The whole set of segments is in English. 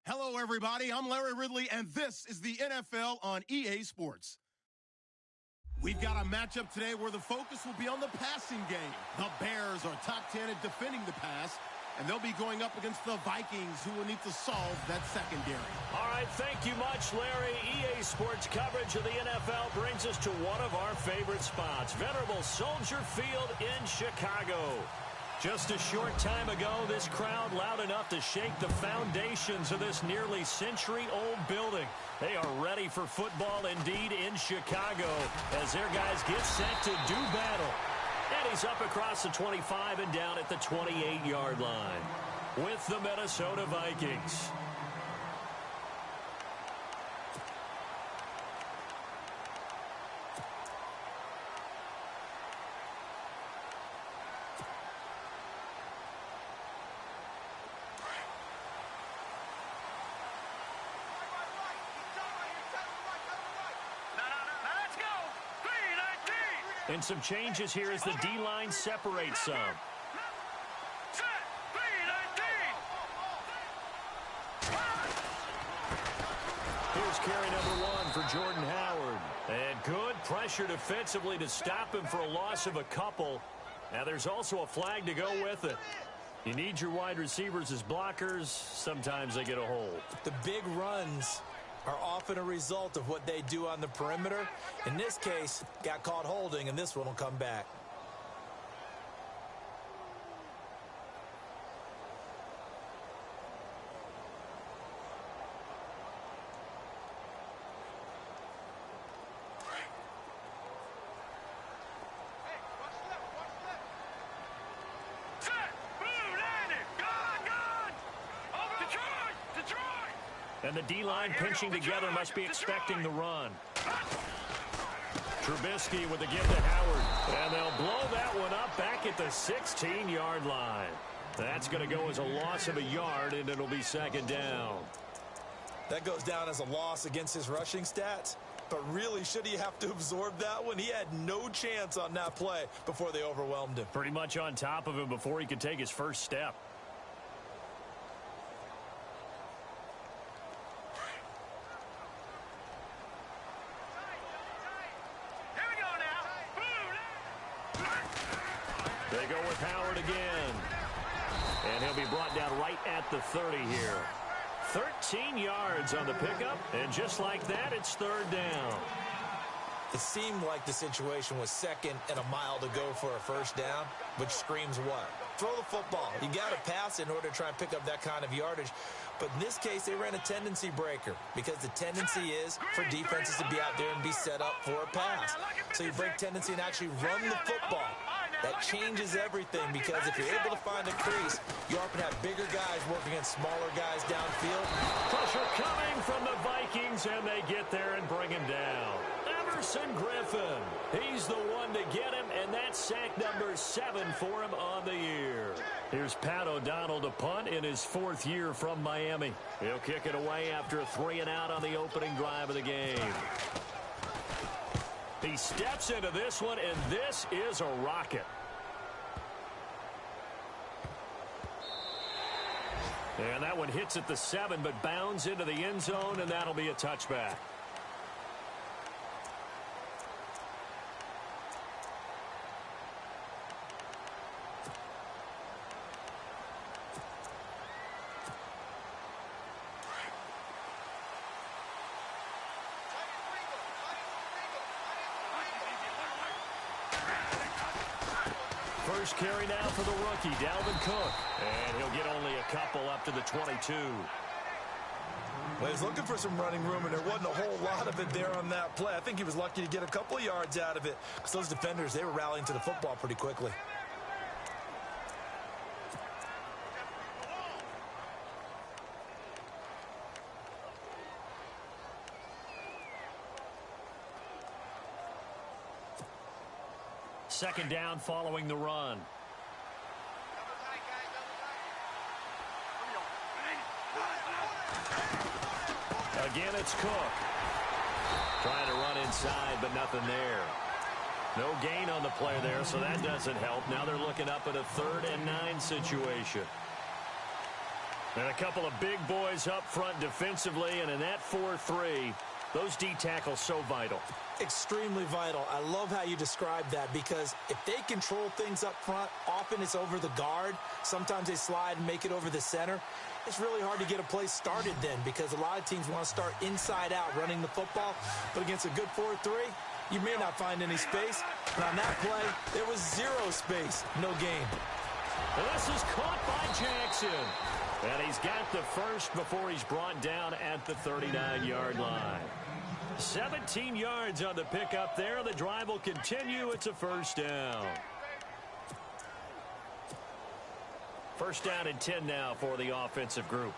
Hello, everybody. I'm Larry Ridley, and this is the NFL on EA Sports. We've got a matchup today where the focus will be on the passing game. The Bears are top 10 at defending the pass, and they'll be going up against the Vikings, who will need to solve that secondary. All right, thank you much, Larry. EA Sports coverage of the NFL brings us to one of our favorite spots, venerable Soldier Field in Chicago. Just a short time ago, this crowd loud enough to shake the foundations of this nearly century-old building. They are ready for football indeed in Chicago as their guys get set to do battle. And he's up across the 25 and down at the 28-yard line with the Minnesota Vikings. And some changes here as the D-line separates some. Here's carry number 1 for Jordan Howard. And good pressure defensively to stop him for a loss of a couple. Now there's also a flag to go with it. You need your wide receivers as blockers. Sometimes they get a hold. The big runs are often a result of what they do on the perimeter. In this case, got caught holding, and this one will come back. And the D-line pinching together must be expecting the run. Trubisky with the give to Howard. And they'll blow that one up back at the 16-yard line. That's going to go as a loss of a yard, and it'll be second down. That goes down as a loss against his rushing stats. But really, should he have to absorb that one? He had no chance on that play before they overwhelmed him. Pretty much on top of him before he could take his first step. They go with Howard again. And he'll be brought down right at the 30 here. 13 yards on the pickup, and just like that, it's third down. It seemed like the situation was second and a mile to go for a first down, which screams what? Throw the football. You got to pass in order to try and pick up that kind of yardage. But in this case, they ran a tendency breaker because the tendency is for defenses to be out there and be set up for a pass. So you break tendency and actually run the football. That changes everything because if you're able to find a crease, you often have bigger guys working against smaller guys downfield. Pressure coming from the Vikings, and they get there and bring him down. Everson Griffin, he's the one to get him, and that's sack number 7 for him on the year. Here's Pat O'Donnell to punt in his 4th year from Miami. He'll kick it away after a 3-and-out on the opening drive of the game. He steps into this one, and this is a rocket. And that one hits at the 7, but bounds into the end zone, and that'll be a touchback. First carry now for the rookie, Dalvin Cook. And he'll get only a couple up to the 22. Well, he was looking for some running room, and there wasn't a whole lot of it there on that play. I think he was lucky to get a couple of yards out of it because those defenders, they were rallying to the football pretty quickly. Second down following the run. Again, it's Cook. Trying to run inside, but nothing there. No gain on the play there, so that doesn't help. Now they're looking up at a 3rd and 9 situation. And a couple of big boys up front defensively, and in that 4-3, those D tackles so vital. Extremely vital. I love how you describe that, because if they control things up front, often it's over the guard. Sometimes they slide and make it over the center. It's really hard to get a play started then, because a lot of teams want to start inside out running the football. But against a good 4-3, you may not find any space. And on that play, there was zero space. No gain. And this is caught by Jackson. And he's got the first before he's brought down at the 39-yard line. 17 yards on the pickup there. The drive will continue. It's a first down. First down and 10 now for the offensive group.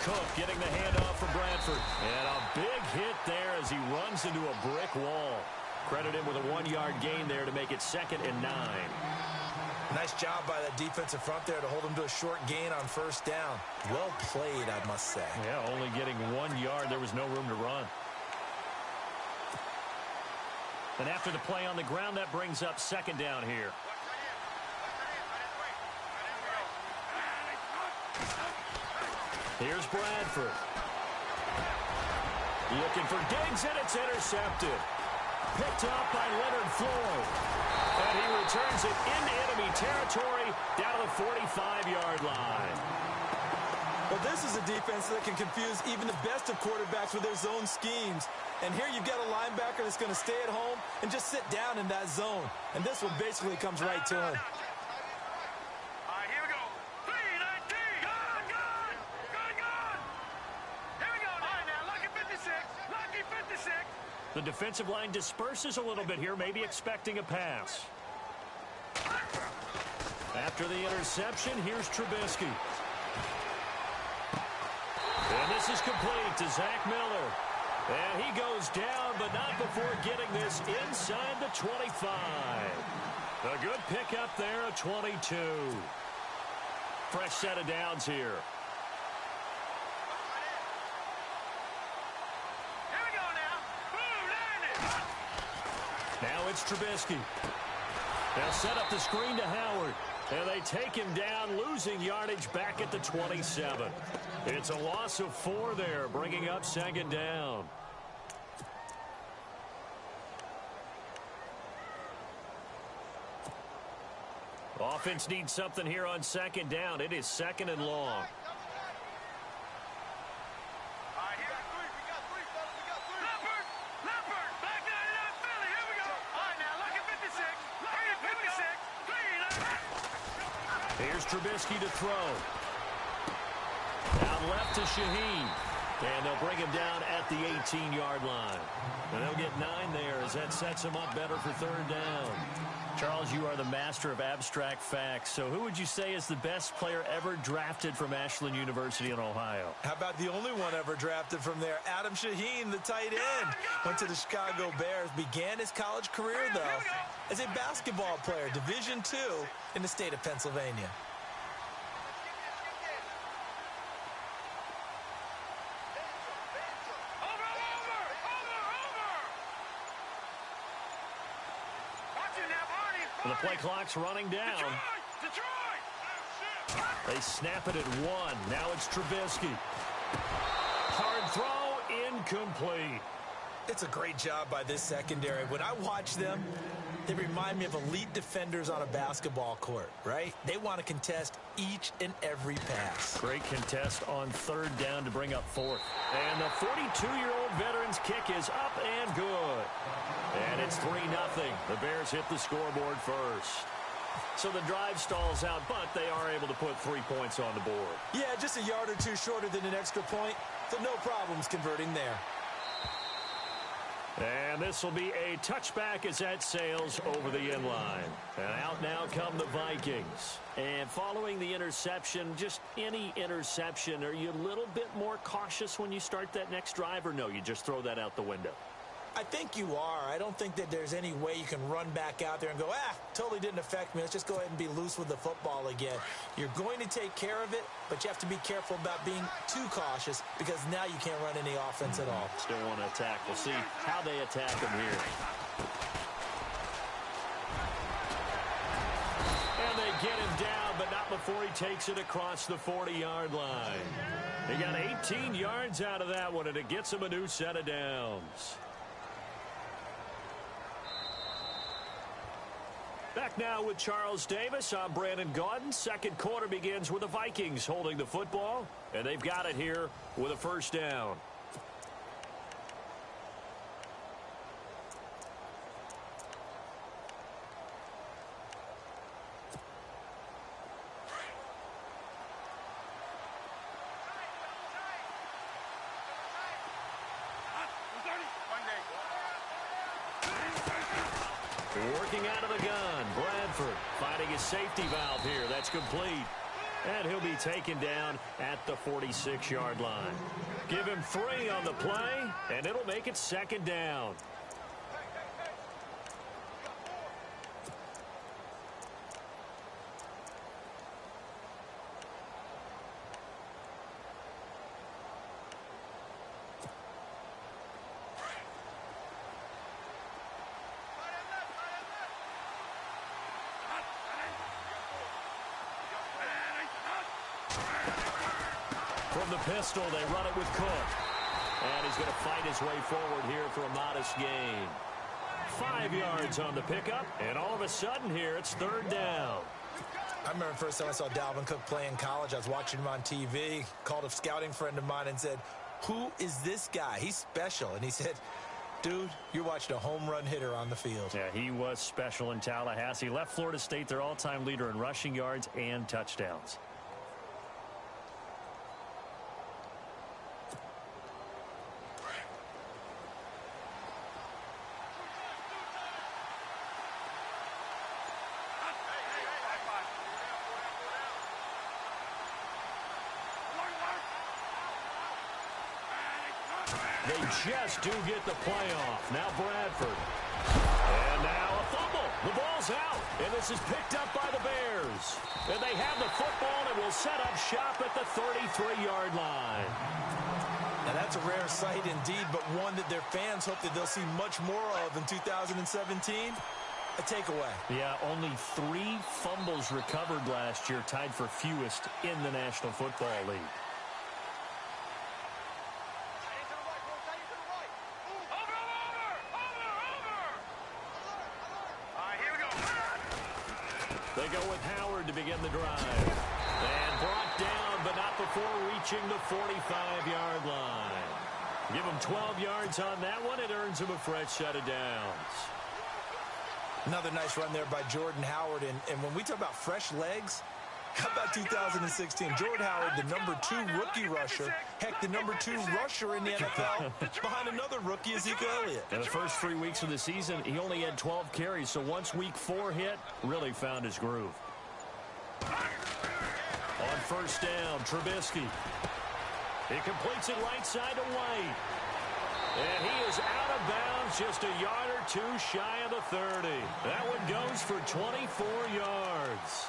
Cook getting the handoff for Bradford. And a big hit there as he runs into a brick wall. Credit him with a 1-yard gain there to make it 2nd and 9. Nice job by that defensive front there to hold him to a short gain on first down. Well played, I must say. Yeah, only getting 1 yard. There was no room to run. And after the play on the ground, that brings up 2nd down here. Here's Bradford. Looking for Diggs, and it's intercepted. Picked up by Leonard Floyd. And he returns it into enemy territory down to the 45-yard line. Well, this is a defense that can confuse even the best of quarterbacks with their zone schemes. And here you've got a linebacker that's going to stay at home and just sit down in that zone. And this one basically comes right to him. The defensive line disperses a little bit here, maybe expecting a pass. After the interception, here's Trubisky. And this is complete to Zach Miller. And he goes down, but not before getting this inside the 25. A good pickup there at 22. Fresh set of downs here. Now it's Trubisky. They'll set up the screen to Howard. And they take him down, losing yardage back at the 27. It's a loss of 4 there, bringing up 2nd down. Offense needs something here on 2nd down. It is 2nd and long. Here's Trubisky to throw. Down left to Shaheen. And they'll bring him down at the 18-yard line. And they'll get 9 there as that sets him up better for 3rd down. Charles, you are the master of abstract facts. So who would you say is the best player ever drafted from Ashland University in Ohio? How about the only one ever drafted from there? Adam Shaheen, the tight end. Went to the Chicago Bears. Began his college career, though, as a basketball player, Division II in the state of Pennsylvania. The play clock's running down. They snap it at 1. Now it's Trubisky. Hard throw, incomplete. It's a great job by this secondary. When I watch them, they remind me of elite defenders on a basketball court, right? They want to contest each and every pass. Great contest on 3rd down to bring up 4th. And the 42-year-old veteran's kick is up and good. And it's 3-0. The Bears hit the scoreboard first. So the drive stalls out, but they are able to put 3 points on the board. Yeah, just a yard or two shorter than an extra point, so no problems converting there. And this will be a touchback as that sails over the end line. And out now come the Vikings. And following the interception, just any interception, are you a little bit more cautious when you start that next drive, or no, you just throw that out the window? I think you are. I don't think that there's any way you can run back out there and go, totally didn't affect me. Let's just go ahead and be loose with the football again. You're going to take care of it, but you have to be careful about being too cautious, because now you can't run any offense at all. Still want to attack. We'll see how they attack them here. he takes it across the 40-yard line. He got 18 yards out of that one, and it gets him a new set of downs. Back now with Charles Davis. I'm Brandon Gaudin. Second quarter begins with the Vikings holding the football, and they've got it here with a first down. Working out of the gun, Bradford finding his safety valve here. That's complete. And he'll be taken down at the 46-yard line. Give him 3 on the play, and it'll make it second down. From the pistol, they run it with Cook. And he's going to fight his way forward here for a modest gain. 5 yards on the pickup, and all of a sudden here, it's third down. I remember the first time I saw Dalvin Cook play in college. I was watching him on TV, called a scouting friend of mine and said, "Who is this guy? He's special." And he said, "Dude, you're watching a home run hitter on the field." Yeah, he was special in Tallahassee. Left Florida State their all-time leader in rushing yards and touchdowns. They just do get the playoff. Now Bradford. And now a fumble. The ball's out. And this is picked up by the Bears. And they have the football and will set up shop at the 33-yard line. Now that's a rare sight indeed, but one that their fans hope that they'll see much more of in 2017. A takeaway. Yeah, only 3 fumbles recovered last year, tied for fewest in the National Football League. They go with Howard to begin the drive. And brought down, but not before reaching the 45-yard line. Give him 12 yards on that one. It earns him a fresh set of downs. Another nice run there by Jordan Howard. And when we talk about fresh legs, how about 2016? Jordan Howard, the #2 rookie rusher. Heck, the #2 rusher in the NFL behind another rookie, Ezekiel Elliott. In the first 3 weeks of the season, he only had 12 carries. So once week 4 hit, really found his groove. On first down, Trubisky. He completes it right side to White. And he is out of bounds, just a yard or 2 shy of the 30. That one goes for 24 yards.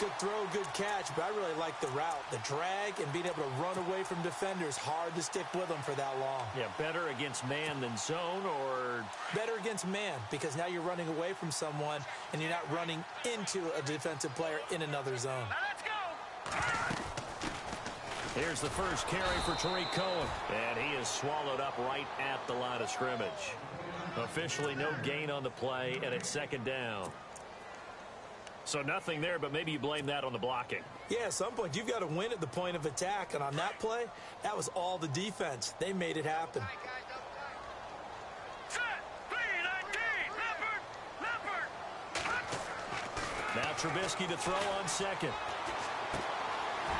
Good throw, good catch, but I really like the route. The drag and being able to run away from defenders. Hard to stick with them for that long. Yeah, better against man than zone, or? Better against man, because now you're running away from someone and you're not running into a defensive player in another zone. Now let's go. Here's the first carry for Tariq Cohen. And he is swallowed up right at the line of scrimmage. Officially no gain on the play, and it's second down. So nothing there, but maybe you blame that on the blocking. Yeah, at some point you've got to win at the point of attack, and on that play, that was all the defense. They made it happen. Now Trubisky to throw on second.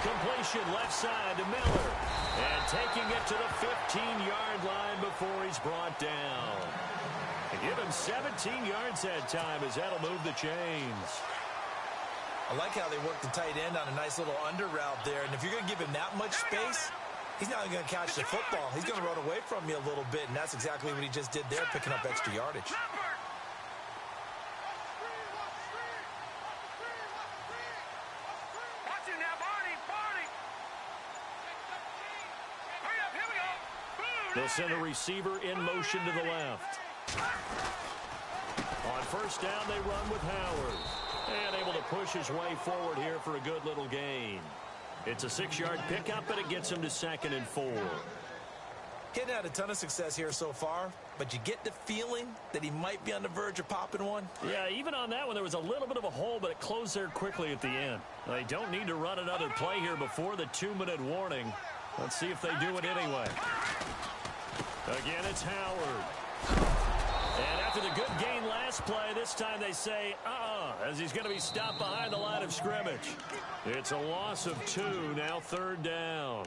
Completion left side to Miller. And taking it to the 15-yard line before he's brought down. And give him 17 yards that time as that'll move the chains. I like how they work the tight end on a nice little under route there. And if you're going to give him that much space, he's not going to catch the football. He's going to run away from you a little bit, and that's exactly what he just did there, picking up extra yardage. They'll send a receiver in motion to the left. On first down, they run with Howard. And able to push his way forward here for a good little gain. It's a 6-yard pickup, and it gets him to 2nd and 4. He's had a ton of success here so far, but you get the feeling that he might be on the verge of popping one. Yeah, even on that one, there was a little bit of a hole, but it closed there quickly at the end. They don't need to run another play here before the 2-minute warning. Let's see if they do it anyway. Again, it's Howard. And after the good gain last play, this time they say, as he's going to be stopped behind the line of scrimmage. It's a loss of 2, now 3rd down.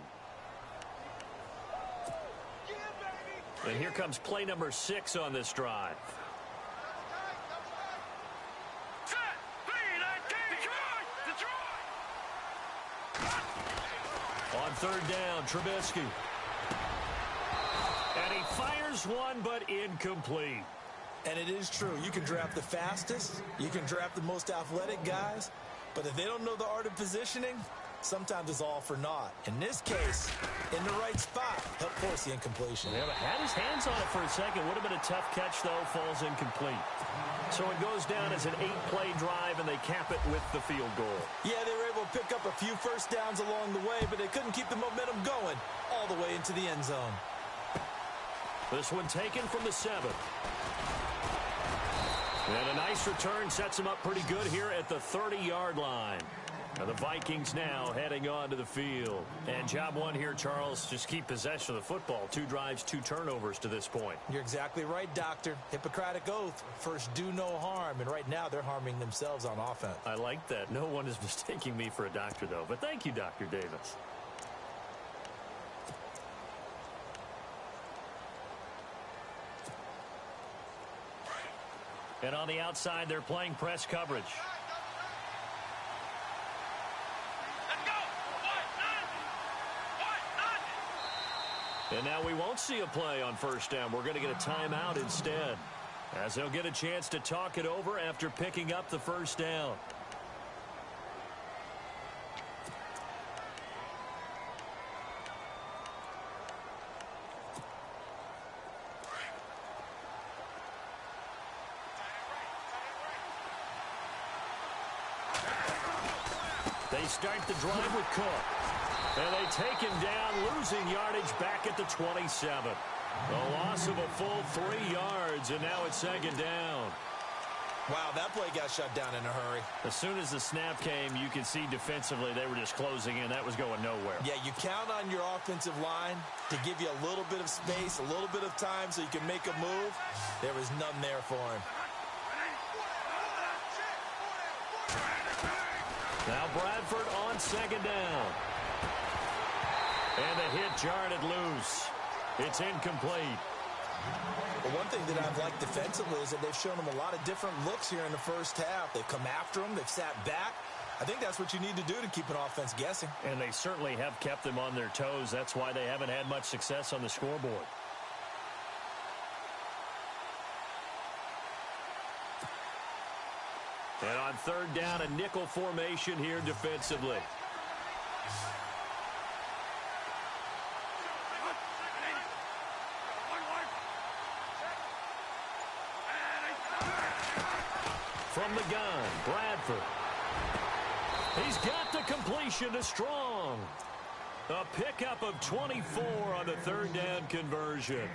And here comes play number 6 on this drive. On 3rd down, Trubisky. And he fires one, but incomplete. And it is true. You can draft the fastest. You can draft the most athletic guys. But if they don't know the art of positioning, sometimes it's all for naught. In this case, in the right spot, helped force the incompletion. Yeah, but had his hands on it for a second. Would have been a tough catch, though. Falls incomplete. So it goes down as an 8-play drive, and they cap it with the field goal. Yeah, they were able to pick up a few first downs along the way, but they couldn't keep the momentum going all the way into the end zone. This one taken from the 7. And a nice return sets him up pretty good here at the 30-yard line. And the Vikings now heading on to the field. And job one here, Charles, just keep possession of the football. 2 drives, 2 turnovers to this point. You're exactly right, Doctor. Hippocratic oath. First, do no harm. And right now, they're harming themselves on offense. I like that. No one is mistaking me for a doctor, though. But thank you, Dr. Davis. And on the outside, they're playing press coverage. And now we won't see a play on 1st down. We're going to get a timeout instead, as they'll get a chance to talk it over after picking up the 1st down. They start the drive with Cook. And they take him down, losing yardage back at the 27. A loss of a full 3 yards, and now it's 2nd down. Wow, that play got shut down in a hurry. As soon as the snap came, you could see defensively they were just closing in. That was going nowhere. Yeah, you count on your offensive line to give you a little bit of space, a little bit of time so you can make a move. There was none there for him. Now Bradford on 2nd down. And the hit jarred it loose. It's incomplete. But one thing that I've liked defensively is that they've shown them a lot of different looks here in the first half. They've come after them. They've sat back. I think that's what you need to do to keep an offense guessing. And they certainly have kept them on their toes. That's why they haven't had much success on the scoreboard. And on 3rd down, a nickel formation here defensively. From the gun, Bradford. He's got the completion to Strong. A pickup of 24 on the 3rd down conversion.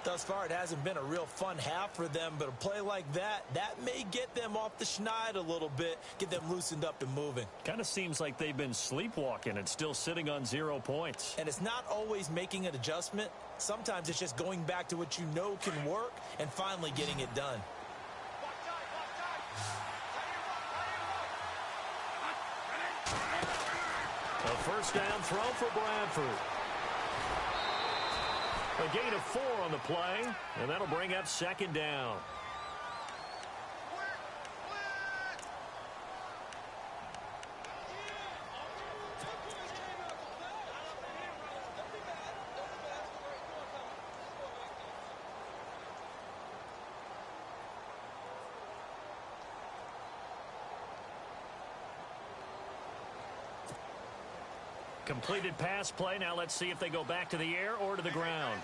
Thus far, it hasn't been a real fun half for them, but a play like that may get them off the schneid a little bit, get them loosened up and moving. Kind of seems like they've been sleepwalking and still sitting on 0 points. And it's not always making an adjustment. Sometimes it's just going back to what you know can work and finally getting it done. A 1st down throw for Bradford. A gain of 4 on the play, and that'll bring up 2nd down. Completed pass play. Now let's see if they go back to the air or to the ground.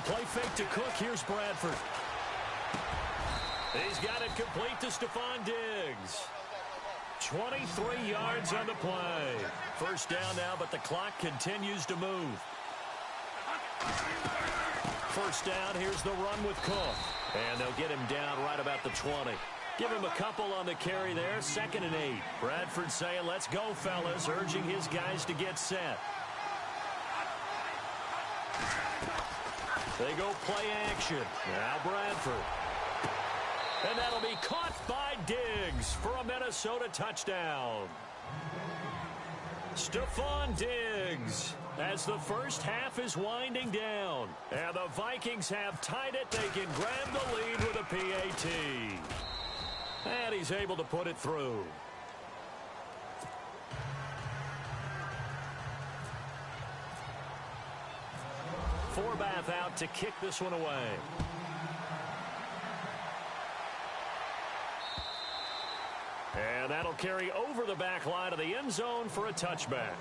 play fake to Cook. Here's Bradford. He's got it complete to Stephon Diggs. 23 yards on the play. First down now, but the clock continues to move. First down, here's the run with Cook. And they'll get him down right about the 20. Give him a couple on the carry there, 2nd and 8. Bradford saying, let's go, fellas, urging his guys to get set. They go play action. Now Bradford. And that'll be caught by Diggs for a Minnesota touchdown. Stephon Diggs as the first half is winding down. And the Vikings have tied it. They can grab the lead with a PAT. And he's able to put it through. Forbath out to kick this one away. And that'll carry over the back line of the end zone for a touchback.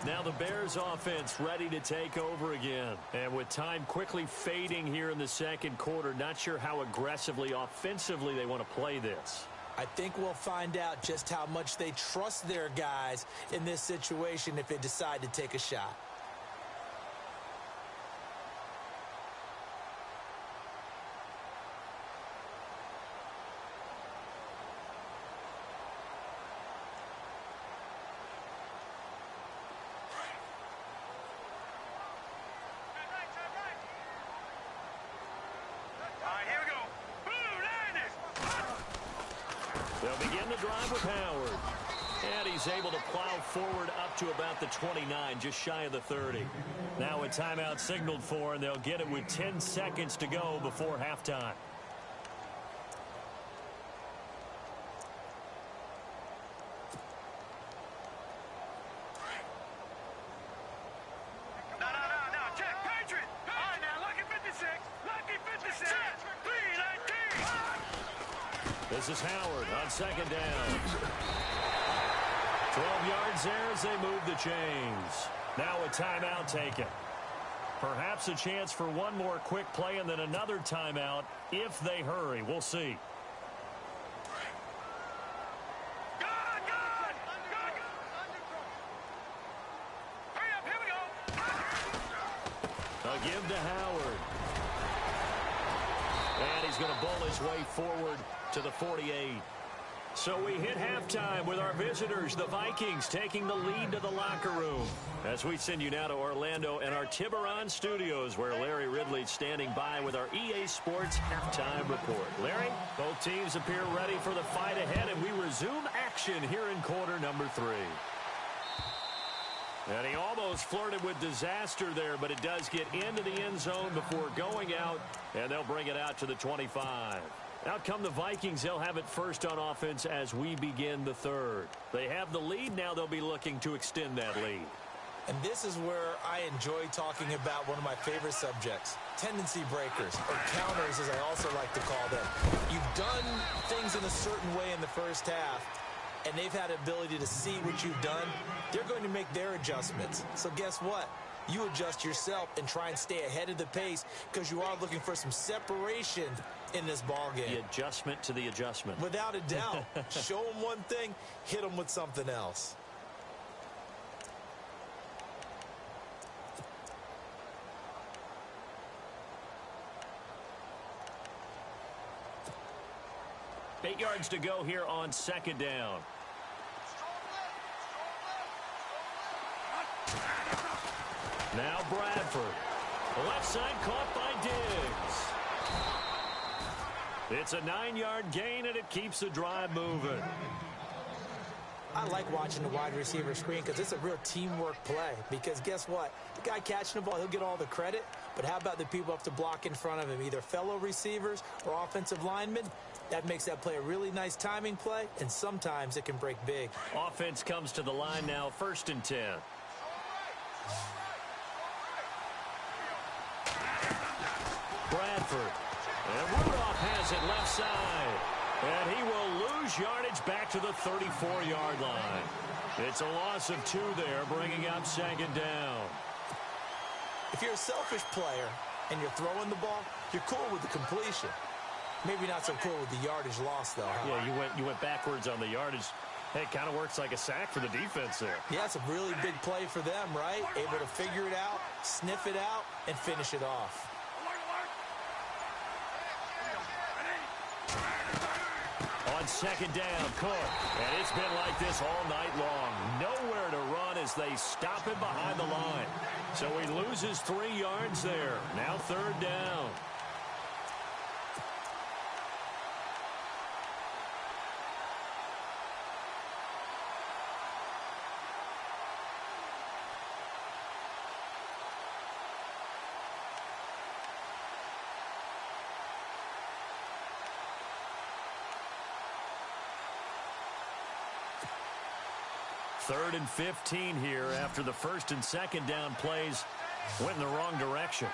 Now the Bears offense ready to take over again. And with time quickly fading here in the second quarter, not sure how aggressively, offensively they want to play this. I think we'll find out just how much they trust their guys in this situation if they decide to take a shot. They'll begin the drive with Howard. And he's able to plow forward up to about the 29, just shy of the 30. Now a timeout signaled for, and they'll get it with 10 seconds to go before halftime. This is Howard on second down. 12 yards there as they move the chains. Now a timeout taken. Perhaps a chance for one more quick play and then another timeout if they hurry. We'll see. A give to Howard. And he's going to bowl his way forward to the 48. So we hit halftime with our visitors, the Vikings, taking the lead to the locker room. As we send you now to Orlando and our Tiburon studios, where Larry Ridley's standing by with our EA Sports halftime report. Larry, both teams appear ready for the fight ahead, and we resume action here in quarter number 3. And he almost flirted with disaster there, but it does get into the end zone before going out, and they'll bring it out to the 25. Out come the Vikings. They'll have it first on offense as we begin the third. They have the lead. Now they'll be looking to extend that lead. And this is where I enjoy talking about one of my favorite subjects, tendency breakers, or counters as I also like to call them. You've done things in a certain way in the first half, and they've had the ability to see what you've done. They're going to make their adjustments. So guess what? You adjust yourself and try and stay ahead of the pace because you are looking for some separation in this ball game. The adjustment to the adjustment. Without a doubt. Show them one thing, hit them with something else. Eight yards to go here on second down. Now Bradford. Left side caught by Diggs. It's a 9-yard gain, and it keeps the drive moving. I like watching the wide receiver screen because it's a real teamwork play. Because guess what? The guy catching the ball, he'll get all the credit. But how about the people up to block in front of him, either fellow receivers or offensive linemen? That makes that play a really nice timing play, and sometimes it can break big. Offense comes to the line now, 1st and 10. Bradford. And Rudolph has it left side. And he will lose yardage back to the 34-yard line. It's a loss of 2 there, bringing up second down. If you're a selfish player, and you're throwing the ball, you're cool with the completion. Maybe not so cool with the yardage loss, though. Huh? Yeah, you went backwards on the yardage. Hey, it kind of works like a sack for the defense there. Yeah, it's a really big play for them, right? Able to figure it out, sniff it out, and finish it off. On second down, Cook. And it's been like this all night long. Nowhere to run as they stop him behind the line. So he loses 3 yards there. Now third down. Third and 15 here after the first and second down plays went in the wrong direction.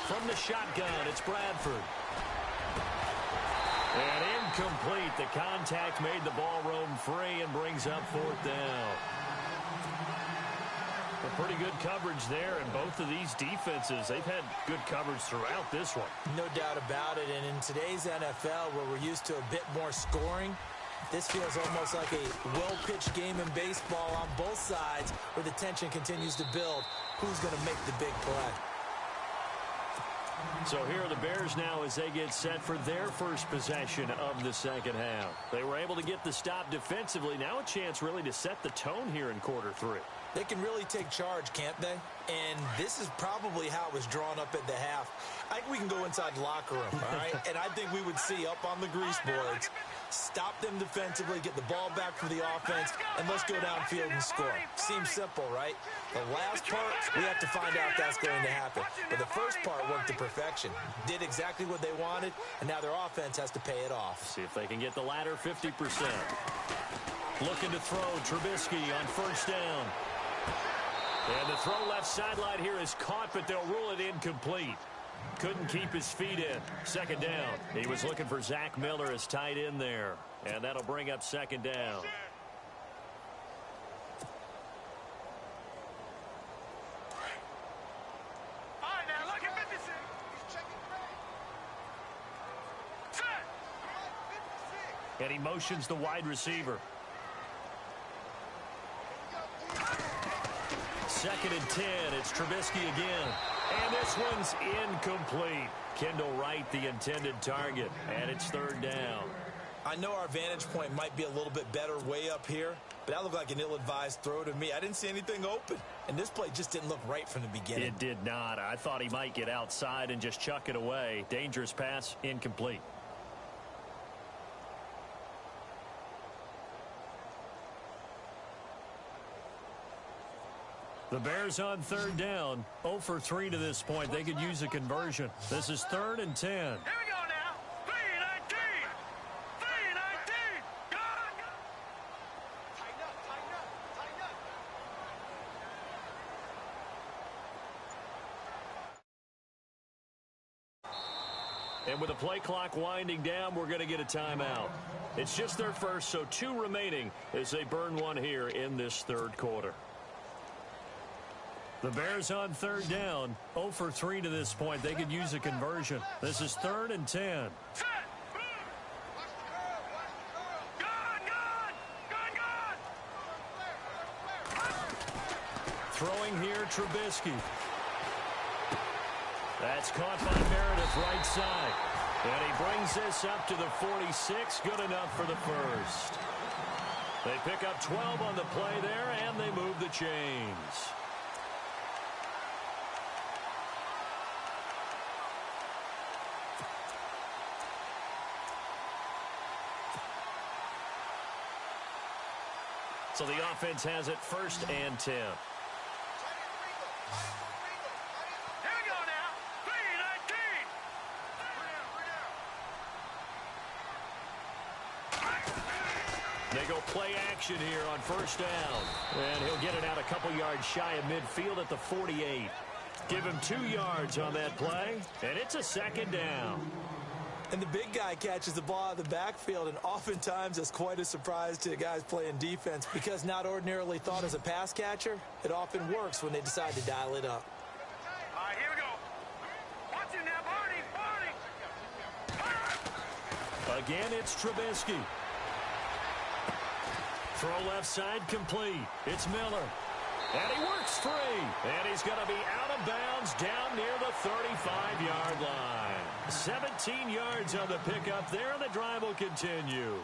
From the shotgun, it's Bradford. And incomplete. The contact made the ball roam free and brings up fourth down. Pretty good coverage there, and both of these defenses, they've had good coverage throughout this one. No doubt about it, and in today's NFL, where we're used to a bit more scoring, this feels almost like a well-pitched game in baseball on both sides where the tension continues to build. Who's going to make the big play? So here are the Bears now as they get set for their first possession of the second half. They were able to get the stop defensively. Now a chance really to set the tone here in quarter 3. They can really take charge, can't they? And this is probably how it was drawn up at the half. I think we can go inside the locker room, all right? And I think we would see up on the grease boards, stop them defensively, get the ball back for the offense, and let's go downfield and score. Seems simple, right? The last part, we have to find out if that's going to happen. But the first part worked to perfection. Did exactly what they wanted, and now their offense has to pay it off. See if they can get the latter 50%. Looking to throw, Trubisky on first down. And the throw left sideline here is caught, but they'll rule it incomplete. Couldn't keep his feet in. Second down. He was looking for Zach Miller as tight end there. And that'll bring up second down. And he motions the wide receiver. Second and 10. It's Trubisky again. And this one's incomplete. Kendall Wright, the intended target. And it's third down. I know our vantage point might be a little bit better way up here, but that looked like an ill-advised throw to me. I didn't see anything open. And this play just didn't look right from the beginning. It did not. I thought he might get outside and just chuck it away. Dangerous pass, incomplete. The Bears on third down, 0 for 3 to this point. They could use a conversion. This is third and 10. Here we go now. 3-19. 3-19. Go, go. Tighten up, tighten up, tighten up. And with the play clock winding down, we're going to get a timeout. It's just their first, so 2 remaining as they burn one here in this third quarter. The Bears on third down, 0 for 3 to this point. They could use a conversion. This is third and 10. Set. Throwing here, Trubisky. That's caught by Meredith, right side. And he brings this up to the 46. Good enough for the first. They pick up 12 on the play there, and they move the chains. So the offense has it first and 10. Here we go now. 3-19. They go play action here on first down. And he'll get it out a couple yards shy of midfield at the 48. Give him 2 yards on that play, and it's a second down. And the big guy catches the ball out of the backfield, and oftentimes it's quite a surprise to the guys playing defense because not ordinarily thought as a pass catcher, it often works when they decide to dial it up. All right, here we go. Watch it now, Barney. Again, it's Trubisky. Throw left side complete. It's Miller. And he works free. And he's going to be out of bounds down near the 35-yard line. 17 yards on the pickup there, and the drive will continue.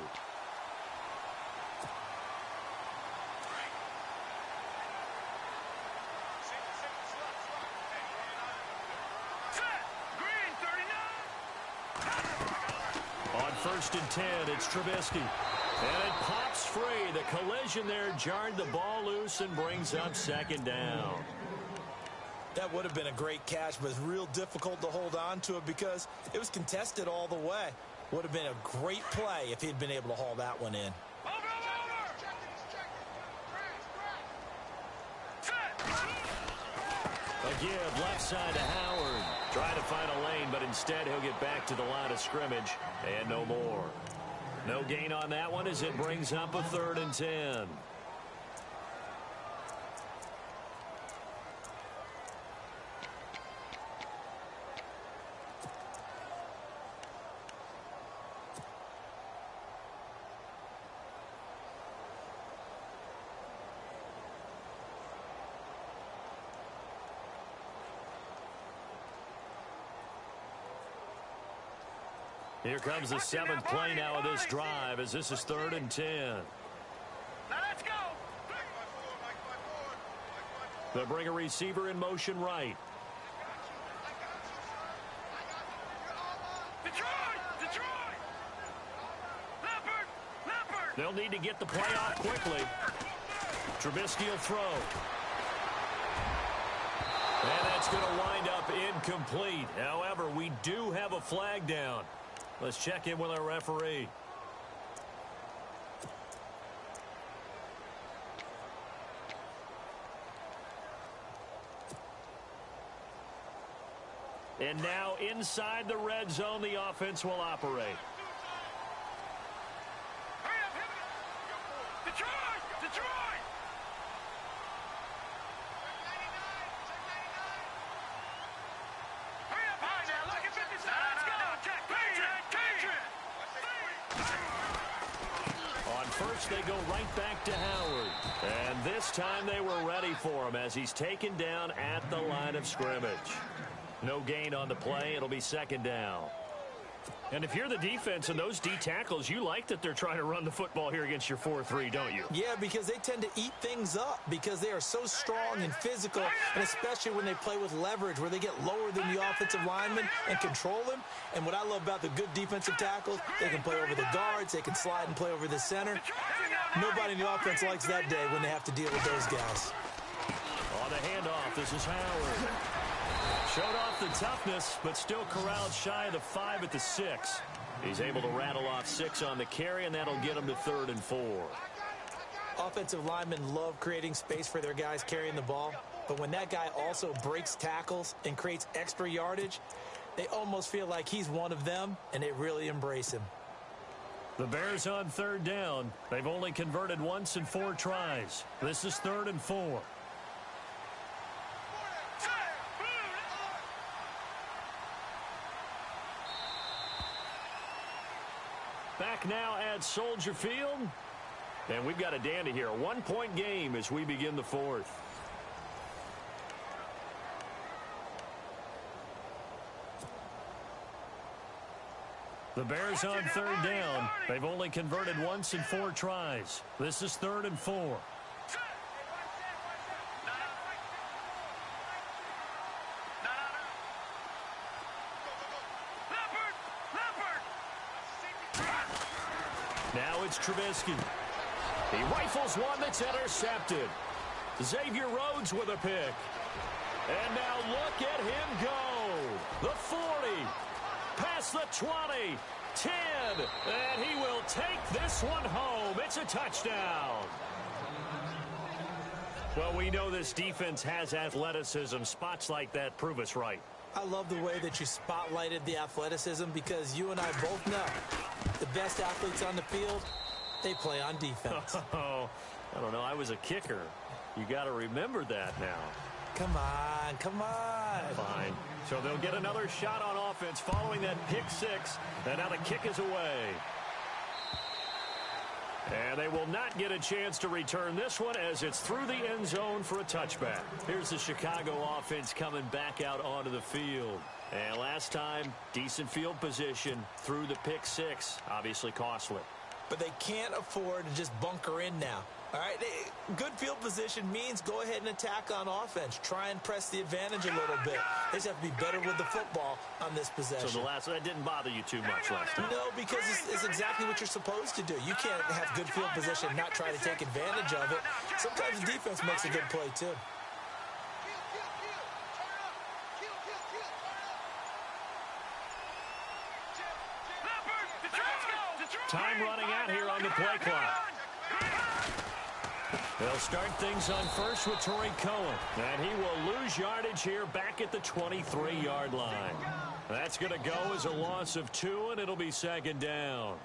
Set. Green, 39. On 1st and 10, it's Trubisky. And it pops free. The collision there jarred the ball loose and brings up 2nd down. That would have been a great catch, but it's real difficult to hold on to it because it was contested all the way. Would have been a great play if he'd been able to haul that one in. Over. Set. A give left side to Howard. Trying to find a lane, but instead he'll get back to the line of scrimmage and no more. No gain on that one as it brings up a 3rd and 10. Here comes the 7th play now of this drive as this is 3rd and 10. Now let's go. They'll bring a receiver in motion right. Detroit. Leopard. They'll need to get the play off quickly. Trubisky will throw. And that's going to wind up incomplete. However, we do have a flag down. Let's check in with our referee. And now inside the red zone, the offense will operate. Hurry up. Detroit. Hurry up, now. Look at 57. Let's go. On 1st, they go right back to Howard. And this time they were ready for him as he's taken down at the line of scrimmage. No gain on the play. It'll be 2nd down. And if you're the defense and those D tackles, you like that they're trying to run the football here against your 4-3, don't you? Yeah, because they tend to eat things up because they are so strong and physical, and especially when they play with leverage where they get lower than the offensive lineman and control them. And what I love about the good defensive tackles, they can play over the guards, they can slide and play over the center. Nobody in the offense likes that day when they have to deal with those guys. On the handoff, this is Howard. Showed off the toughness, but still corralled shy of the 5 at the 6. He's able to rattle off 6 on the carry, and that'll get him to 3rd and 4. Offensive linemen love creating space for their guys carrying the ball, but when that guy also breaks tackles and creates extra yardage, they almost feel like he's one of them, and they really embrace him. The Bears on 3rd down. They've only converted once in 4 tries. This is 3rd and 4. Back now at Soldier Field. And we've got a dandy here. A 1-point game as we begin the 4th. The Bears on 3rd down. They've only converted once in 4 tries. This is 3rd and 4. Now it's Trubisky. He rifles one that's intercepted. Xavier Rhodes with a pick. And now look at him go. The 40. Past the 20. 10. And he will take this one home. It's a touchdown. Well, we know this defense has athleticism. Spots like that prove us right. I love the way that you spotlighted the athleticism because you and I both know the best athletes on the field, they play on defense. Oh, I don't know. I was a kicker. You got to remember that now. Come on, come on. Fine. So they'll get another shot on offense following that pick six. And now the kick is away. And they will not get a chance to return this one as it's through the end zone for a touchback. Here's the Chicago offense coming back out onto the field. And last time, decent field position through the pick six. Obviously costly. But they can't afford to just bunker in now. All right, good field position means go ahead and attack on offense. Try and press the advantage a little bit. They just have to be better with the football on this possession. So that didn't bother you too much last time? No, because it's exactly what you're supposed to do. You can't have good field position and not try to take advantage of it. Sometimes the defense makes a good play, too. Time running out here on the play clock. They'll start things on first with Torrey Cohen. And he will lose yardage here back at the 23-yard line. That's going to go as a loss of 2, and it'll be second down.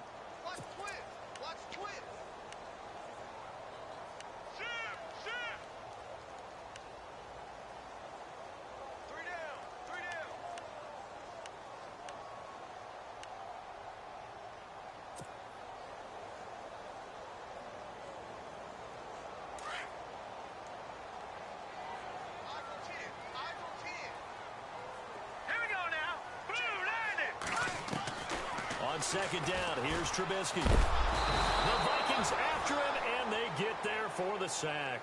On second down, here's Trubisky. The Vikings after him, and they get there for the sack.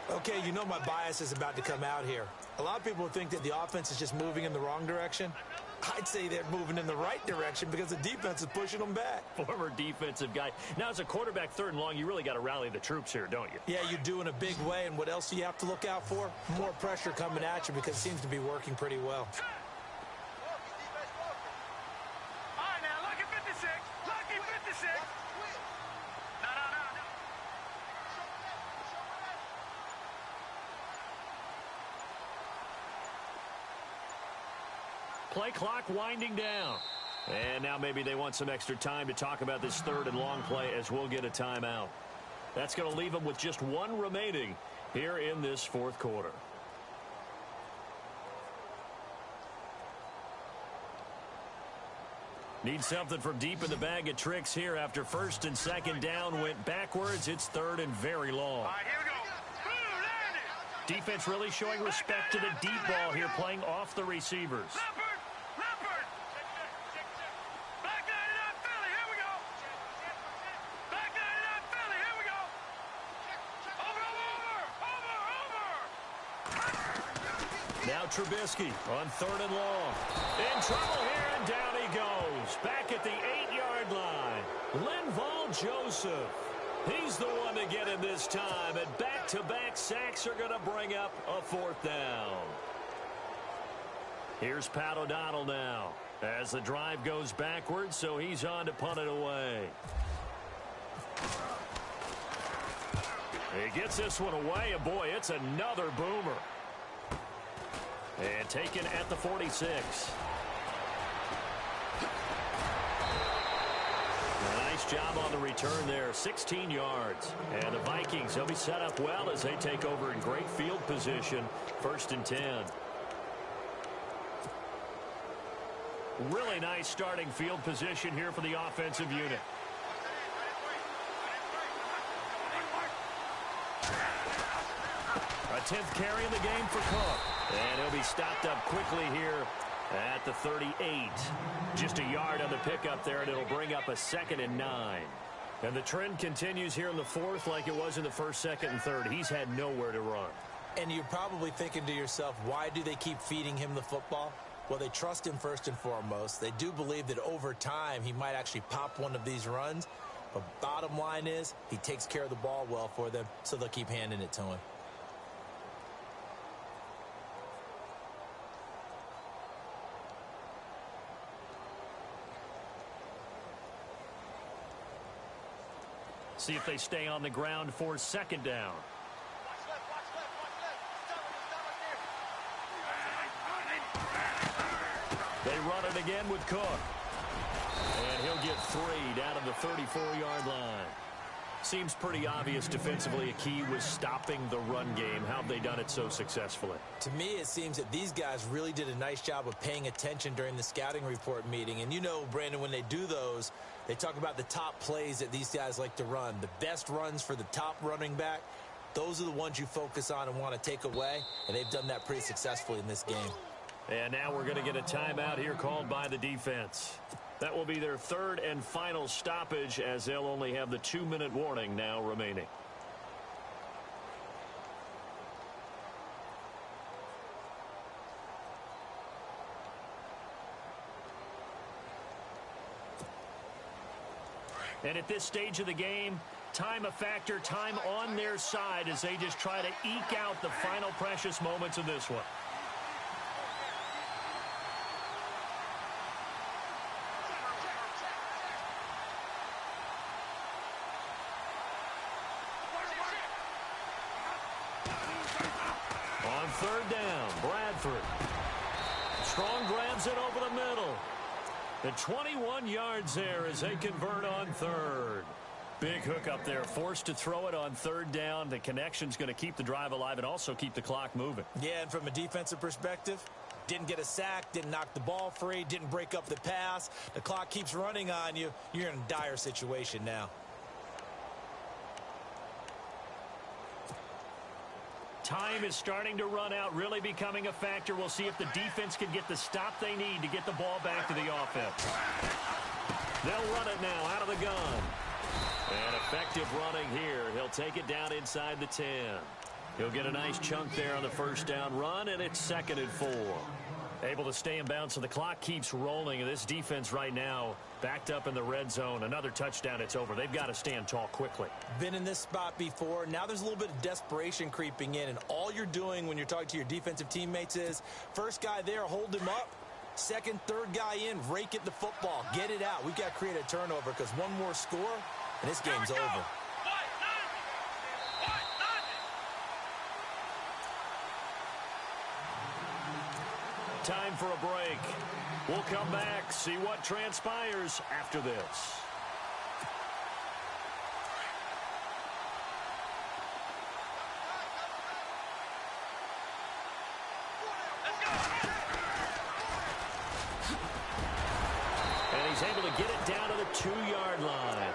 Okay, you know my bias is about to come out here. A lot of people think that the offense is just moving in the wrong direction. I'd say they're moving in the right direction because the defense is pushing them back. Former defensive guy. Now, as a quarterback, third and long, you really got to rally the troops here, don't you? Yeah, you do in a big way. And what else do you have to look out for? More pressure coming at you because it seems to be working pretty well. Play clock winding down. And now maybe they want some extra time to talk about this third and long play as we'll get a timeout. That's going to leave them with just one remaining here in this fourth quarter. Need something from deep in the bag of tricks here after first and second down went backwards. It's third and very long. All right, here we go. Defense really showing respect to the deep ball here, playing off the receivers. Leopard. Back 99 Philly, here we go. Back 99 Philly, here we go. Over. Now Trubisky on third and long. In trouble here, and down he goes. Back at the 8-yard line. Linval Joseph. He's the one to get him this time, and back-to-back sacks are going to bring up a fourth down. Here's Pat O'Donnell now as the drive goes backwards, so he's on to punt it away. He gets this one away, and boy, it's another boomer. And taken at the 46. Nice job on the return there, 16 yards. And the Vikings, they'll be set up well as they take over in great field position, first and 10. Really nice starting field position here for the offensive unit. A 10th carry in the game for Cook. And he'll be stopped up quickly here at the 38. Just a yard on the pickup there, and it'll bring up a 2nd and 9. And the trend continues here in the fourth like it was in the first, second, and third. He's had nowhere to run. And you're probably thinking to yourself, why do they keep feeding him the football? Well, they trust him first and foremost. They do believe that over time he might actually pop one of these runs. But bottom line is he takes care of the ball well for them, so they'll keep handing it to him. See if they stay on the ground for second down. Watch left. Stop right there. They run it again with Cook. And he'll get 3 down to the 34-yard line. Seems pretty obvious defensively a key was stopping the run game. How have they done it so successfully? To me, it seems that these guys really did a nice job of paying attention during the scouting report meeting. And you know, Brandon, when they do those, they talk about the top plays that these guys like to run. The best runs for the top running back, those are the ones you focus on and want to take away. And they've done that pretty successfully in this game. And now we're going to get a timeout here called by the defense. That will be their 3rd and final stoppage, as they'll only have the 2-minute warning now remaining. And at this stage of the game, time a factor, time on their side as they just try to eke out the final precious moments of this one. On 3rd down, Bradford. Strong grabs it over the middle. The 21 yards there as they convert on 3rd. Big hook up there, forced to throw it on 3rd down. The connection's going to keep the drive alive and also keep the clock moving. Yeah, and from a defensive perspective, didn't get a sack, didn't knock the ball free, didn't break up the pass. The clock keeps running on you. You're in a dire situation now. Time is starting to run out, really becoming a factor. We'll see if the defense can get the stop they need to get the ball back to the offense. They'll run it now out of the gun. And effective running here. He'll take it down inside the 10. He'll get a nice chunk there on the 1st down run, and it's 2nd and 4. Able to stay in bounds, so the clock keeps rolling. And this defense right now backed up in the red zone. Another touchdown, it's over. They've got to stand tall quickly. Been in this spot before. Now there's a little bit of desperation creeping in, and all you're doing when you're talking to your defensive teammates is, first guy there, hold him up. 2nd, 3rd guy in, rake at the football. Get it out. We've got to create a turnover because one more score, and this game's over. Time for a break. We'll come back, see what transpires after this. And he's able to get it down to the 2-yard line.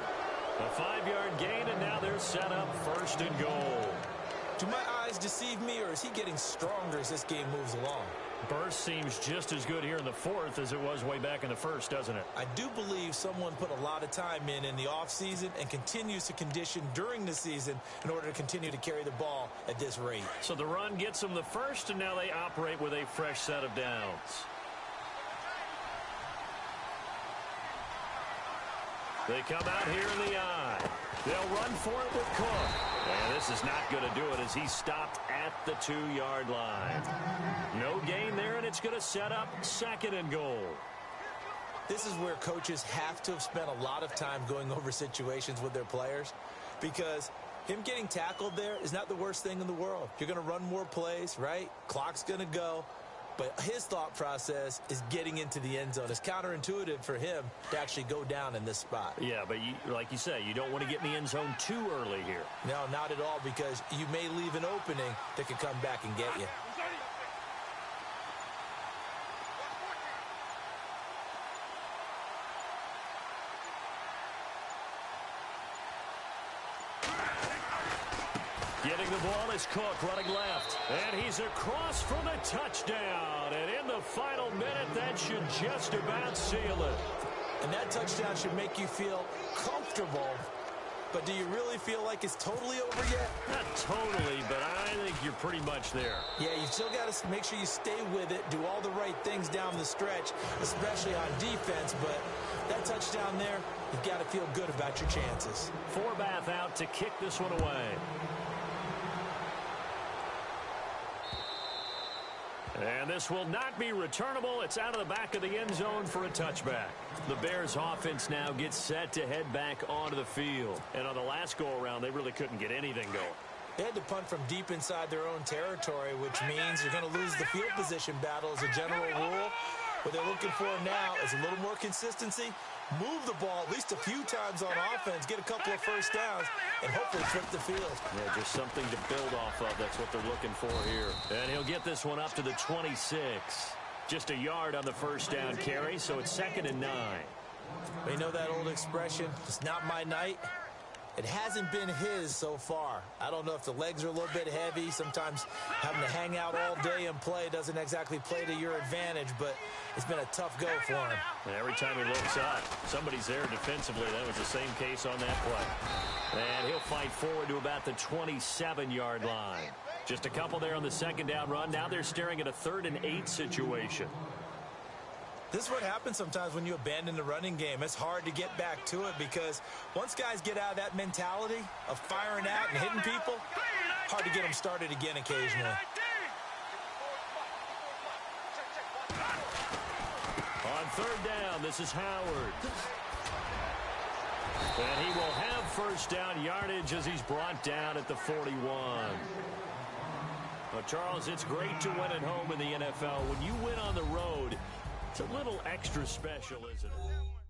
A 5-yard gain, and now they're set up 1st and goal. Do my eyes deceive me, or is he getting stronger as this game moves along? Burst seems just as good here in the 4th as it was way back in the 1st, doesn't it? I do believe someone put a lot of time in the offseason and continues to condition during the season in order to continue to carry the ball at this rate. So the run gets them the 1st, and now they operate with a fresh set of downs. They come out here in the I. They'll run for it with Cook. And this is not going to do it as he's stopped at the 2-yard line. No gain there, and it's going to set up 2nd and goal. This is where coaches have to have spent a lot of time going over situations with their players, because him getting tackled there is not the worst thing in the world. You're going to run more plays, right? Clock's going to go. But his thought process is getting into the end zone. It's counterintuitive for him to actually go down in this spot. Yeah, but like you say, you don't want to get in the end zone too early here. No, not at all, because you may leave an opening that could come back and get you. Getting the ball is Cook running left. And he's across for the touchdown. And in the final minute, that should just about seal it. And that touchdown should make you feel comfortable. But do you really feel like it's totally over yet? Not totally, but I think you're pretty much there. Yeah, you've still got to make sure you stay with it, do all the right things down the stretch, especially on defense. But that touchdown there, you've got to feel good about your chances. Forbath out to kick this one away. And this will not be returnable. It's out of the back of the end zone for a touchback. The Bears offense now gets set to head back onto the field. And on the last go-around, they really couldn't get anything going. They had to punt from deep inside their own territory, which means you're going to lose the field position battle as a general rule. What they're looking for now is a little more consistency, move the ball at least a few times on offense, get a couple of first downs, and hopefully flip the field. Yeah, just something to build off of. That's what they're looking for here. And he'll get this one up to the 26. Just a yard on the first down carry, so it's 2nd and 9. You know that old expression, it's not my night? It hasn't been his so far. I don't know if the legs are a little bit heavy. Sometimes having to hang out all day and play doesn't exactly play to your advantage, but it's been a tough go for him. And every time he looks up, somebody's there defensively. That was the same case on that play. And he'll fight forward to about the 27-yard line. Just a couple there on the 2nd down run. Now they're staring at a 3rd and 8 situation. This is what happens sometimes when you abandon the running game. It's hard to get back to it because once guys get out of that mentality of firing out and hitting people, hard to get them started again occasionally. On 3rd down, this is Howard. And he will have first down yardage as he's brought down at the 41. Well, Charles, it's great to win at home in the NFL. When you win on the road, it's a little extra special, isn't it?